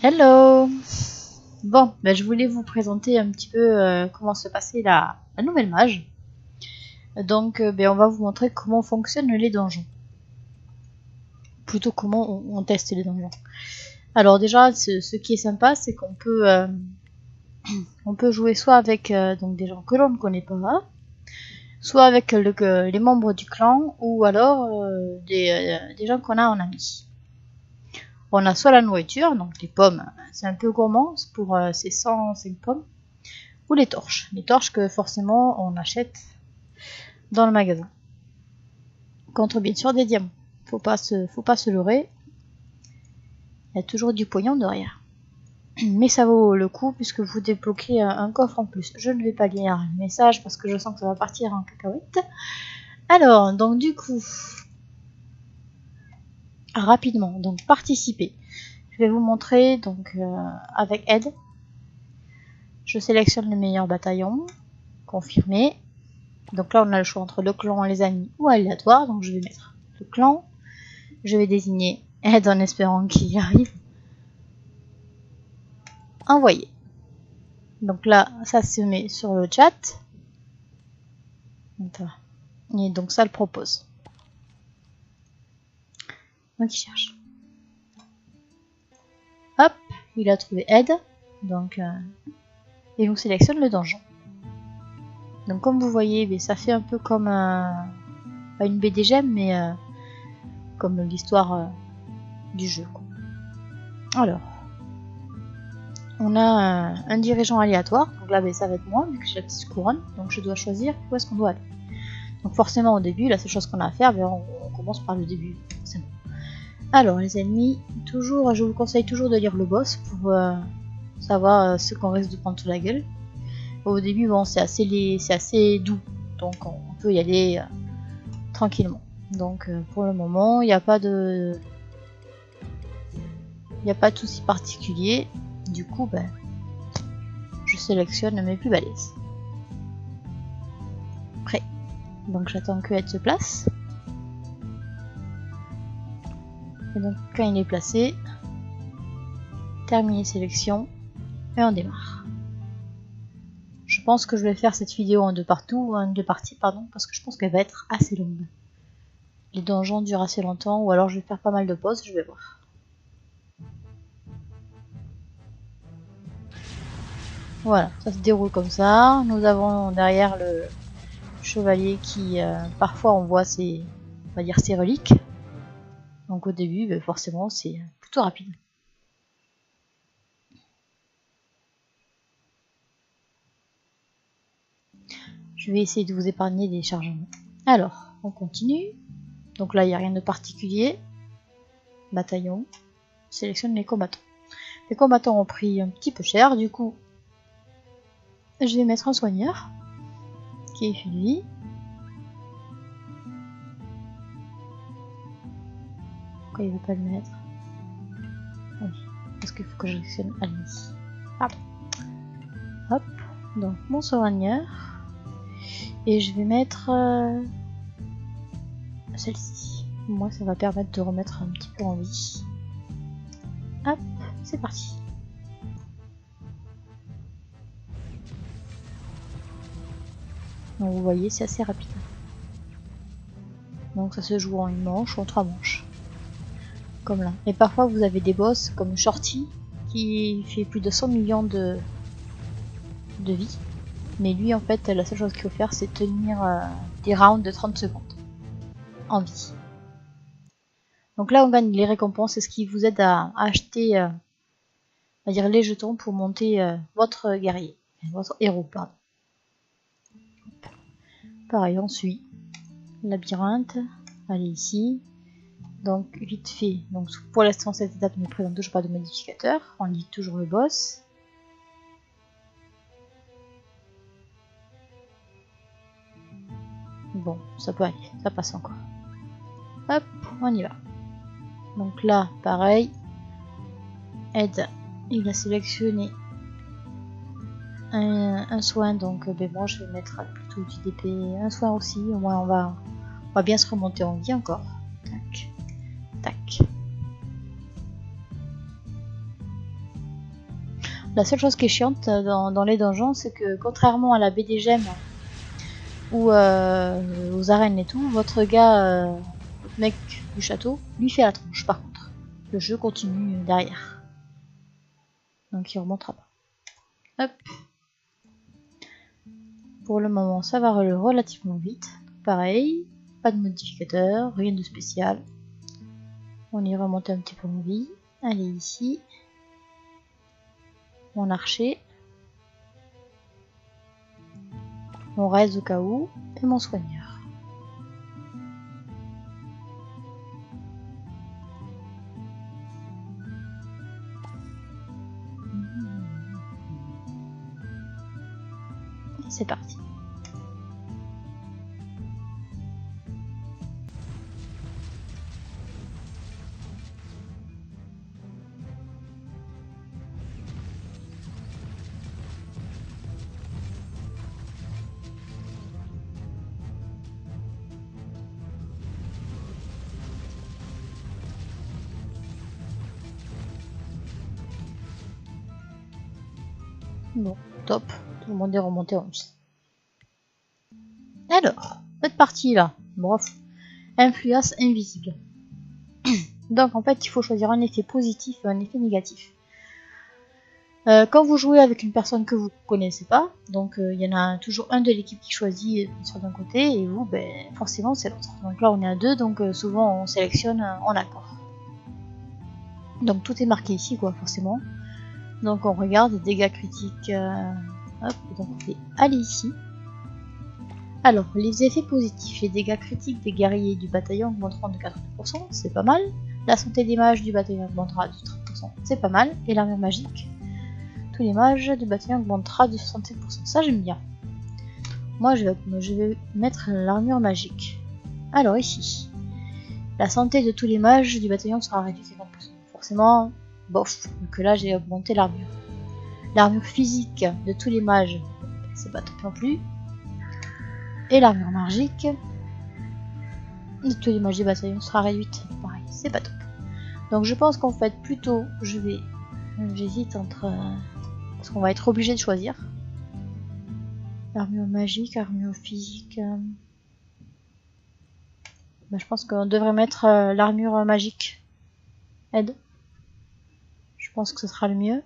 Hello. Bon, je voulais vous présenter un petit peu comment se passait la nouvelle mage. Donc, on va vous montrer comment fonctionnent les donjons. Plutôt comment on teste les donjons. Alors déjà, ce qui est sympa, c'est qu'on peut, on peut jouer soit avec donc des gens que l'on ne connaît pas, soit avec les membres du clan, ou alors des gens qu'on a en ami. On a soit la nourriture, donc les pommes, c'est un peu gourmand, pour ces 105 pommes, ou les torches. Les torches que forcément on achète dans le magasin. Contre bien sûr des diamants. Faut pas se leurrer. Il y a toujours du pognon derrière. Mais ça vaut le coup puisque vous débloquez un coffre en plus. Je ne vais pas lire le message parce que je sens que ça va partir en cacahuète. Alors, donc du coup, rapidement, donc participer. Je vais vous montrer donc avec aide. Je sélectionne le meilleur bataillon. Confirmer. Donc là, on a le choix entre le clan, les amis ou aléatoire. Donc je vais mettre le clan. Je vais désigner aide en espérant qu'il y arrive. Envoyer. Donc là, ça se met sur le chat. Et donc ça le propose. Donc il cherche. Hop, il a trouvé aide. Donc et on sélectionne le donjon. Donc comme vous voyez, ça fait un peu comme pas une BDGM, mais comme l'histoire du jeu, quoi. Alors, on a un dirigeant aléatoire. Donc là, ça va être moi, vu que j'ai la petite couronne. Donc je dois choisir où est-ce qu'on doit aller. Donc forcément au début, la seule chose qu'on a à faire, on commence par le début. Forcément. Alors les ennemis, toujours, je vous conseille toujours de lire le boss pour savoir ce qu'on risque de prendre sous la gueule. Au début, bon, c'est assez doux, donc on peut y aller tranquillement. Donc pour le moment, il n'y a pas de souci particulier. Du coup, je sélectionne mes plus balèzes. Prêt. Donc j'attends que elle se place. Et donc quand il est placé, terminer sélection et on démarre. Je pense que je vais faire cette vidéo en deux parties, parce que je pense qu'elle va être assez longue. Les donjons durent assez longtemps, ou alors je vais faire pas mal de pauses, je vais voir. Voilà, ça se déroule comme ça. Nous avons derrière le chevalier qui, parfois on voit ses reliques. Donc au début, forcément, c'est plutôt rapide. Je vais essayer de vous épargner des chargements. Alors, on continue. Donc là, il n'y a rien de particulier. Bataillon. Sélectionne les combattants. Les combattants ont pris un petit peu cher, du coup, je vais mettre un soigneur qui est lui. Pourquoi il veut pas le mettre? Oui, parce qu'il faut que je sélectionne Alice. Pardon. Hop, donc mon soigneur. Et je vais mettre celle-ci. Moi, ça va permettre de remettre un petit peu en vie. Hop, c'est parti. Donc vous voyez, c'est assez rapide. Donc ça se joue en une manche ou en 3 manches. Comme là. Et parfois vous avez des boss comme Shorty qui fait plus de 100 millions de vie. Mais lui en fait la seule chose qu'il faut faire c'est tenir des rounds de 30 secondes en vie. Donc là on gagne les récompenses, c'est ce qui vous aide à acheter on va dire les jetons pour monter votre guerrier, votre héros, pardon. Pareil, on suit. Labyrinthe, allez ici. Donc vite fait, donc pour l'instant cette étape ne présente toujours pas de modificateur, on lit toujours le boss. Bon, ça peut aller, ça passe encore. Hop, on y va. Donc là, pareil, aide, il a sélectionné un soin, donc moi je vais mettre plutôt du DP, un soin aussi, au moins on va bien se remonter en vie encore. Tac, tac. La seule chose qui est chiante dans les donjons, c'est que contrairement à la baie des gemmes ou aux arènes et tout, votre gars, votre mec du château, lui fait la tronche par contre. Le jeu continue derrière. Donc il remontera pas. Hop. Pour le moment, ça va relativement vite. Pareil, pas de modificateur, rien de spécial. On y remonte un petit peu en vie. Allez ici. Mon archer. Mon raise au cas où. Et mon soigneur. Et c'est parti. Bon, top. Tout le monde est remonté en vie. Alors, cette partie-là, bref, influence invisible. Donc en fait, il faut choisir un effet positif et un effet négatif. Quand vous jouez avec une personne que vous connaissez pas, donc il y en a toujours un de l'équipe qui choisit sur d'un côté et vous, ben, forcément c'est l'autre. Donc là on est à deux, donc souvent on sélectionne en accord. Donc tout est marqué ici quoi, forcément. Donc on regarde dégâts critiques. Hop, donc on fait aller ici. Alors les effets positifs, les dégâts critiques des guerriers du bataillon augmenteront de 80%, c'est pas mal. La santé des mages du bataillon augmentera de 30%, c'est pas mal. Et l'armure magique, tous les mages du bataillon augmentera de 67%, ça j'aime bien. Moi je vais mettre l'armure magique. Alors ici, la santé de tous les mages du bataillon sera réduite de 50%. Forcément, bof, que là j'ai augmenté l'armure. L'armure physique de tous les mages, c'est pas top non plus. Et l'armure magique de tous les mages du bataillon sera réduite. Pareil, c'est pas top. Donc je pense qu'en fait plutôt j'hésite entre parce qu'on va être obligé de choisir. Armure magique, armure physique. Ben, je pense qu'on devrait mettre l'armure magique. Aide. Je pense que ce sera le mieux.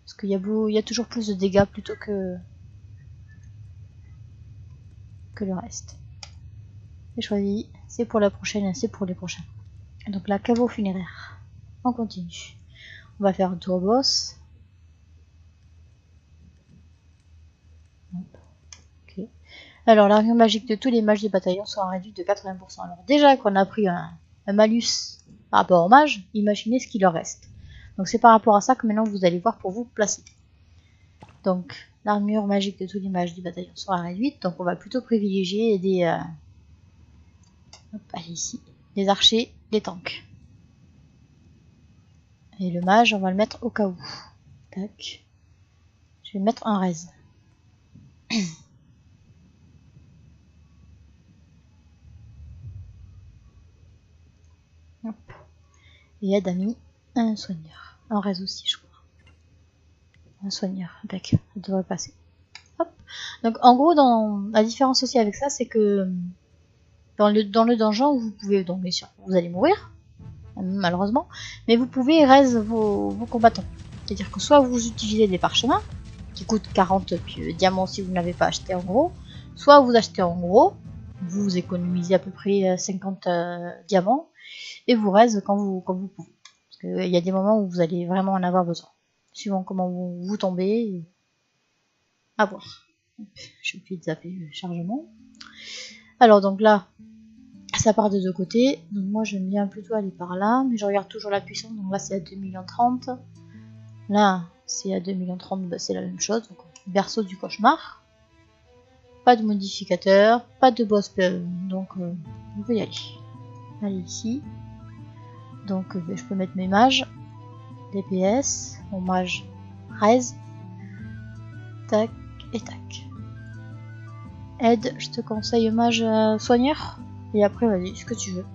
Parce qu'il y a toujours plus de dégâts plutôt que le reste. C'est choisi. C'est pour la prochaine et c'est pour les prochains. Donc la caveau funéraire. On continue. On va faire un tour boss. Okay. Alors l'armure magique de tous les mages du bataillon sera réduite de 80%. Alors déjà qu'on a pris un malus par rapport aux mages, imaginez ce qu'il leur reste. Donc c'est par rapport à ça que maintenant vous allez voir pour vous placer. Donc l'armure magique de tous les mages du bataillon sera réduite. Donc on va plutôt privilégier des allez ici, des archers, des tanks. Et le mage, on va le mettre au cas où. Tac. Je vais mettre un raise. Hop. Et Adami, un soigneur. Un raise aussi, je crois. Un soigneur, impec. Ça devrait passer. Hop. Donc en gros, la différence aussi avec ça, c'est que dans le donjon, vous pouvez, donc bien sûr, vous allez mourir, malheureusement, mais vous pouvez raise vos combattants. C'est-à-dire que soit vous utilisez des parchemins, qui coûtent 40 diamants si vous n'avez pas acheté en gros, soit vous achetez en gros, vous économisez à peu près 50 diamants, et vous raise quand vous pouvez. Parce qu'il y a des moments où vous allez vraiment en avoir besoin. Suivant comment vous tombez, à voir. Je vais zapper le chargement. Alors donc là, ça part de deux côtés. Donc moi j'aime bien plutôt aller par là, mais je regarde toujours la puissance. Donc là c'est à 2,30 millions. Là c'est à 2,30 millions, bah, c'est la même chose. Donc berceau du cauchemar. Pas de modificateur, pas de boss, donc on peut y aller. Allez ici. Donc je peux mettre mes mages. DPS, mon mage raise. Tac et tac. Aide, je te conseille mage soigneur. Et après, vas-y, ce que tu veux.